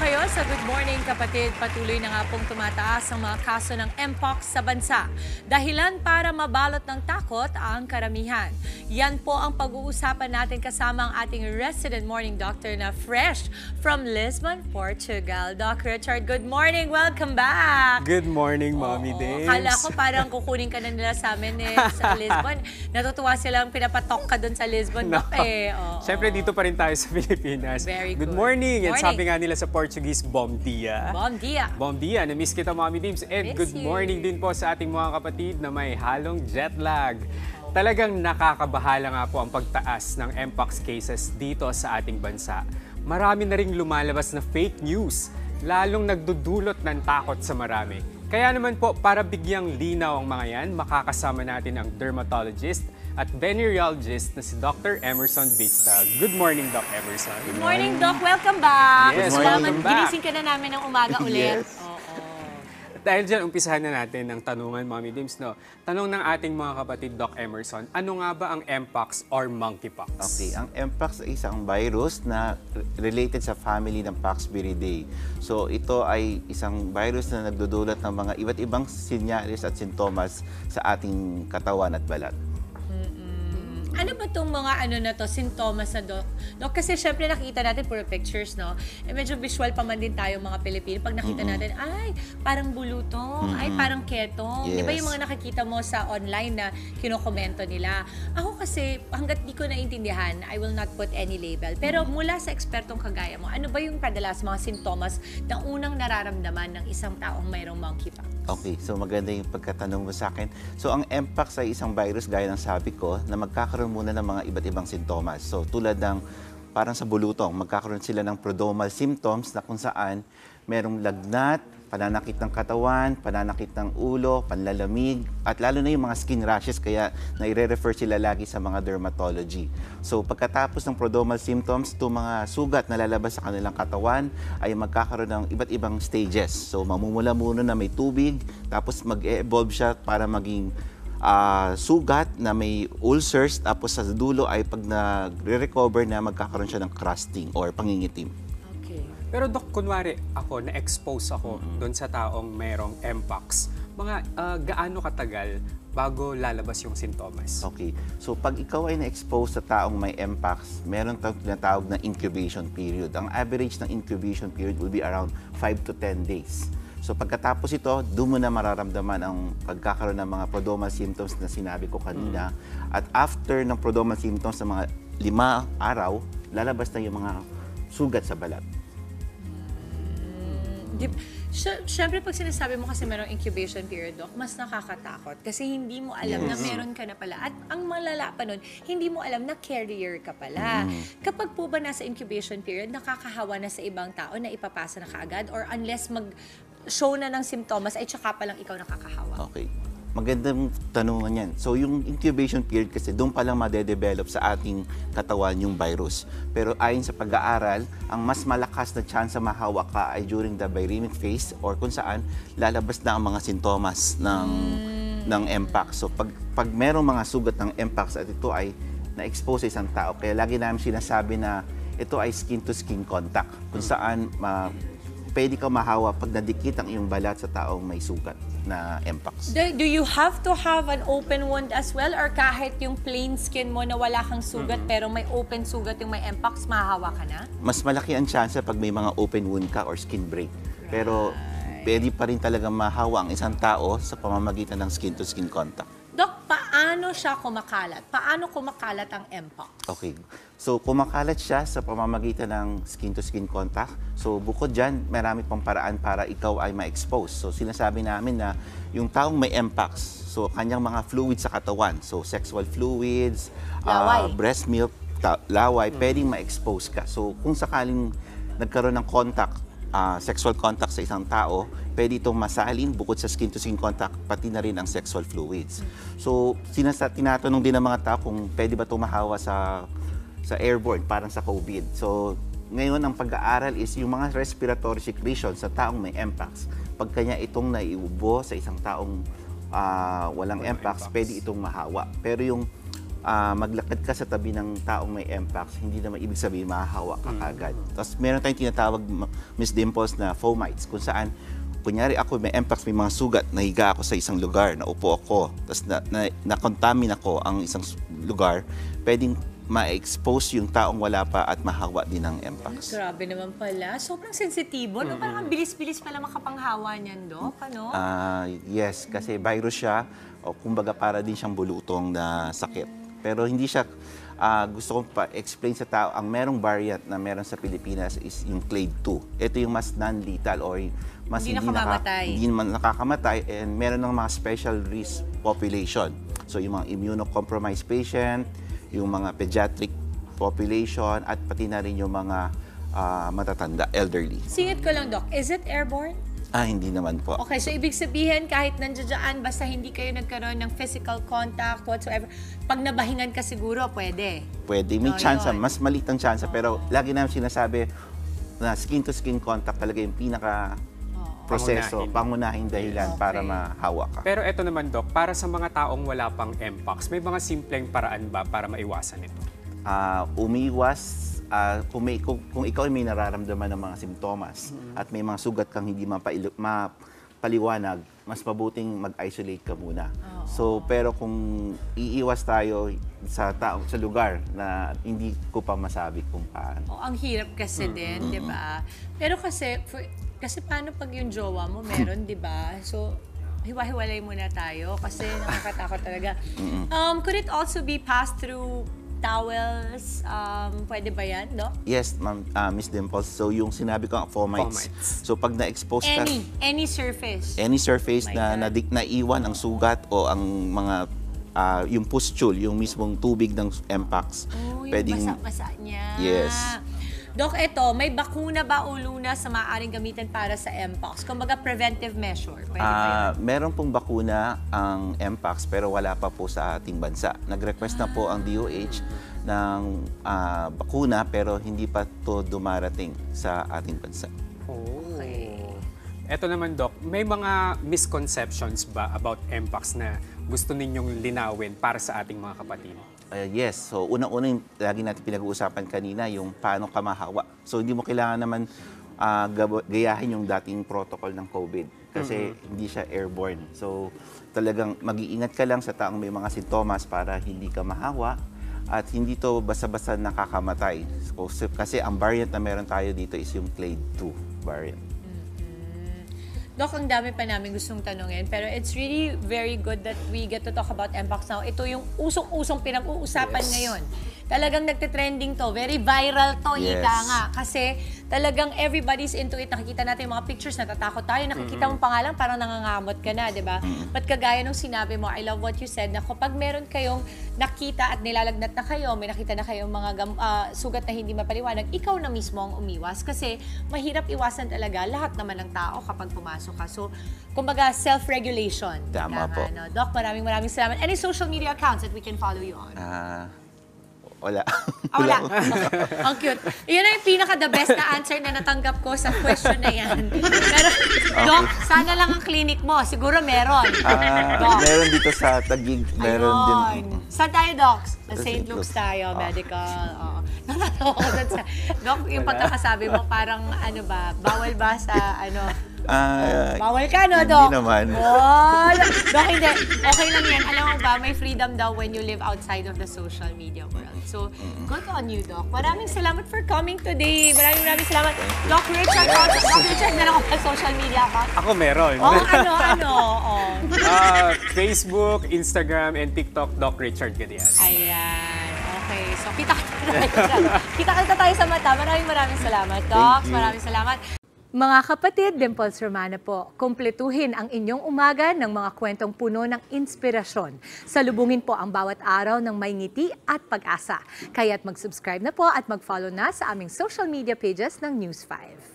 kayo sa Good Morning Kapatid. Patuloy na nga pong tumataas ang mga kaso ng Mpox sa bansa. Dahilan para mabalot ng takot ang karamihan. Yan po ang pag-uusapan natin kasama ang ating resident morning doctor na fresh from Lisbon, Portugal. Doc Richard, good morning. Welcome back. Good morning, Mommy Dames. Kala ko parang kukunin ka na nila sa amin sa Lisbon. Natutuwa silang pinapatok ka doon sa Lisbon, Doc. Siyempre, dito pa rin tayo sa Pilipinas. Very good. Good morning. And sabi nga nila sa Portuguese, bom dia. Bom dia. Bom dia. Na-miss kita, Mommy Dames. And good morning din po sa ating mga kapatid na may halong jet lag. Talagang nakakabahala nga po ang pagtaas ng Mpox cases dito sa ating bansa. Marami na ring lumalabas na fake news, lalong nagdudulot ng takot sa marami. Kaya naman po, para bigyang linaw ang mga yan, makakasama natin ang dermatologist at venereologist na si Dr. Emerson Vista. Good morning, Doc Emerson. Good morning, Doc. Welcome back. Yes, welcome back. Ginising ka na namin ng umaga ulit. Yes. Dahil dyan, umpisahan na natin ng tanungan, Mommy Dims, no? Tanong ng ating mga kapatid, Doc Emerson, ano nga ba ang Mpox or monkeypox? Okay, ang Mpox ay isang virus na related sa family ng Poxviridae. So ito ay isang virus na nagdudulot ng mga iba't ibang sinyalis at sintomas sa ating katawan at balat. Ano ba itong mga sintomas na, Doc? Kasi syempre nakita natin puro pictures, no? Medyo visual pa man din tayo mga Pilipino. Pag nakita natin, ay, parang bulutong, ay, parang ketong. Yes. Di ba yung mga nakikita mo sa online na kinokomento nila? Ako kasi, hanggat di ko naintindihan, I will not put any label. Pero mula sa ekspertong kagaya mo, ano ba yung kadalas mga sintomas na unang nararamdaman ng isang taong mayroong monkeypox? Okay, so maganda yung pagkatanong mo sa akin. So ang Mpox ay isang virus, gaya ng sabi ko, na magkakaroon muna ng mga iba't ibang sintomas. So tulad ng parang sa bulutong, magkakaroon sila ng prodromal symptoms na kung saan merong lagnat, pananakit ng katawan, pananakit ng ulo, panlalamig, at lalo na yung mga skin rashes, kaya nai-refer sila lagi sa mga dermatology. So pagkatapos ng prodromal symptoms, itong mga sugat na lalabas sa kanilang katawan ay magkakaroon ng iba't ibang stages. So mamumula muna na may tubig, tapos mag-evolve siya para maging sugat na may ulcers, tapos sa dulo ay pag nagre-recover na magkakaroon siya ng crusting or pangingitim. Pero Doc, kunwari ako, na-expose ako doon sa taong mayroong Mpox. Mga gaano katagal bago lalabas yung sintomas? Okay. So pag ikaw ay na-expose sa taong may Mpox, meron tayong tinatawag na incubation period. Ang average ng incubation period will be around 5 to 10 days. So pagkatapos ito, doon mo na mararamdaman ang pagkakaroon ng mga prodromal symptoms na sinabi ko kanina. At after ng prodromal symptoms ng mga 5 araw, lalabas na yung mga sugat sa balat. Siyempre, pag sinasabi mo kasi merong incubation period, Doc, mas nakakatakot. Kasi hindi mo alam na meron ka na pala. At ang malala pa nun, hindi mo alam na carrier ka pala. Kapag po ba nasa incubation period, nakakahawa na sa ibang tao na ipapasa na kaagad? Or unless mag-show na ng simptomas, ay tsaka palang ikaw nakakahawa? Okay. Magandang tanungan yan. So yung incubation period kasi doon palang madedevelop sa ating katawan yung virus. Pero ayon sa pag-aaral, ang mas malakas na chance mahawa ka ay during the viremic phase or kung saan lalabas na ang mga sintomas ng Mpox. So pag merong mga sugat ng Mpox at ito ay na-expose sa isang tao, kaya lagi namin sinasabi na ito ay skin-to-skin contact kung saan pwede ka mahawa pag nadikit ang iyong balat sa taong may sugat na Mpox. Do you have to have an open wound as well? Or kahit yung plain skin mo na wala kang sugat pero may open sugat yung may Mpox, mahahawa ka na? Mas malaki ang chance pag may mga open wound ka or skin break. Pero pwede pa rin talaga mahawa ang isang tao sa pamamagitan ng skin-to-skin contact. Doc, paano siya kumakalat? Paano kumakalat ang Mpox? Okay. So, kumakalat siya sa pamamagitan ng skin-to-skin contact. So, bukod dyan, marami pang paraan para ikaw ay ma-expose. So, sinasabi namin na yung taong may Mpox, so, kanyang mga fluids sa katawan, so, sexual fluids, breast milk, laway, pwedeng ma-expose ka. So, kung sakaling nagkaroon ng contact, sexual contact sa isang tao, pwede itong masalin bukod sa skin-to-skin contact, pati na rin ang sexual fluids. So, tinatanong din ng mga tao kung pwede ba itong mahawa sa airborne, parang sa COVID. So, ngayon ang pag-aaral is yung mga respiratory secretions sa taong may Mpox. Pag kanya itong naiubo sa isang taong walang Mpox, pwede itong mahawa. Pero yung maglakad ka sa tabi ng taong may mpox, hindi naman ibig sabihin mahahawa ka agad. Tapos meron tayong tinatawag, Miss Dimples, na fomites, kung saan, kunyari ako may mpox, may mga sugat, nahiga ako sa isang lugar, naupo ako, tapos na-contamine ako ang isang lugar, pwedeng ma-expose yung taong wala pa at mahawa din ng mpox. Grabe naman pala. Sobrang sensitibo. No? Parang ang bilis-bilis pala makapanghawa niyan, Doc. Ano? Yes, kasi virus siya, o kumbaga para din siyang bulutong na sakit. Pero hindi siya, gusto kong pa-explain sa tao, ang merong variant na meron sa Pilipinas is yung clade 2. Ito yung mas non-lethal or mas Hindi nakamamatay. hindi naman nakakamatay, and meron ng mga special risk population. So yung mga immunocompromised patient, yung mga pediatric population, at pati na rin yung mga matatanda, elderly. Singit ko lang, Doc. Is it airborne? Hindi naman po. Okay, so ibig sabihin, kahit nandiyan, basta hindi kayo nagkaroon ng physical contact, whatsoever, pag nabahingan ka siguro, pwede. Pwede. May chance, yun. mas maliit ang chance. Pero lagi namin sinasabi na skin-to-skin contact talaga yung pinaka-proseso, pangunahing dahilan para mahawa ka. Pero eto naman, Doc, para sa mga taong wala pang mpox, may mga simpleng paraan ba para maiwasan ito? Umiwas, kung ikaw ay may nararamdaman ng mga simptomas at may mga sugat kang hindi mapaliwanag, mas mabuting mag-isolate ka muna. So, pero kung iiwas tayo sa lugar na hindi ko pa masabi kung paano. Ang hirap kasi din, di ba? Pero kasi paano pag yung jowa mo meron, di ba? So, hiwa-hiwalay muna tayo kasi nakakatakot talaga. Could it also be passed through towels? Pwede ba yan, Doc? Yes, ma'am, Miss Dimples. So, yung sinabi ko, fomites. So, pag na-expose ka... Any surface? Any surface na naiwan ang sugat o ang mga yung pustule, yung mismong tubig ng mpox. Yung basa-basa niya. Yes. Doc, eto, may bakuna ba o lunas na maaaring gamitin para sa mpox? Kumbaga preventive measure. Pwede ba yun? Meron pong bakuna ang mpox pero wala pa po sa ating bansa. Nag-request na po ang DOH ng bakuna pero hindi pa to dumarating sa ating bansa. Okay. Eto naman, Doc, may mga misconceptions ba about mpox na gusto ninyong linawin para sa ating mga kapatid? Yes. So, unang-una yung lagi natin pinag-uusapan kanina, yung paano ka mahawa. So, hindi mo kailangan naman gayahin yung dating protocol ng COVID kasi hindi siya airborne. So, talagang mag-iingat ka lang sa taong may mga sintomas para hindi ka mahawa at hindi to basta-basta nakakamatay. So, kasi ang variant na meron tayo dito is yung clade 2 variant. Doc, ang dami pa namin gustong tanungin, pero it's really very good that we get to talk about mpox now. Ito yung usong-usong pinag-uusapan ngayon. Talagang nagte-trending to. Very viral to, ika nga. Kasi talagang everybody's into it. Nakikita natin yung mga pictures, natatakot tayo. Nakikita mo pa nga lang, parang nangangamot ka na, di ba? But kagaya nung sinabi mo, I love what you said, na kapag meron kayong nakita at nilalagnat na kayo, may nakita na kayong mga sugat na hindi mapaliwanag, ikaw na mismo ang umiwas. Kasi mahirap iwasan talaga lahat naman ng tao kapag pumasok ka. So, kumbaga, self-regulation. Tama po. Doc, maraming salamat. Any social media accounts that we can follow you on? Wala. Wala. Ang cute. Yun na yung pinaka-the best na answer na natanggap ko sa question na yan. Pero, Doc, sana lang ang clinic mo. Siguro meron. Meron dito sa Taguig. Meron din. Saan tayo, Doc? Sa St. Luke's tayo, medical. Natatawa ko dun sa... Doc, yung pagkakasabi mo, parang ano ba, bawal ba sa ano... bawal ka, no, Doc? Hindi naman. Doc, hindi. Okay lang yan. Alam mo ba, may freedom daw when you live outside of the social media world. So, good on you, Doc. Maraming salamat for coming today. Maraming salamat. Doc Richard, Doc Richard, meron ka pa social media ka? Ako meron. Facebook, Instagram, and TikTok, Doc Richard Gadian. Ayan. Okay. So, kita tayo sa mata. Maraming salamat, Doc. Maraming salamat. Mga kapatid, Dimples Romana po, kumpletuhin ang inyong umaga ng mga kwentong puno ng inspirasyon. Salubungin po ang bawat araw ng may ngiti at pag-asa. Kaya't mag-subscribe na po at mag-follow na sa aming social media pages ng News 5.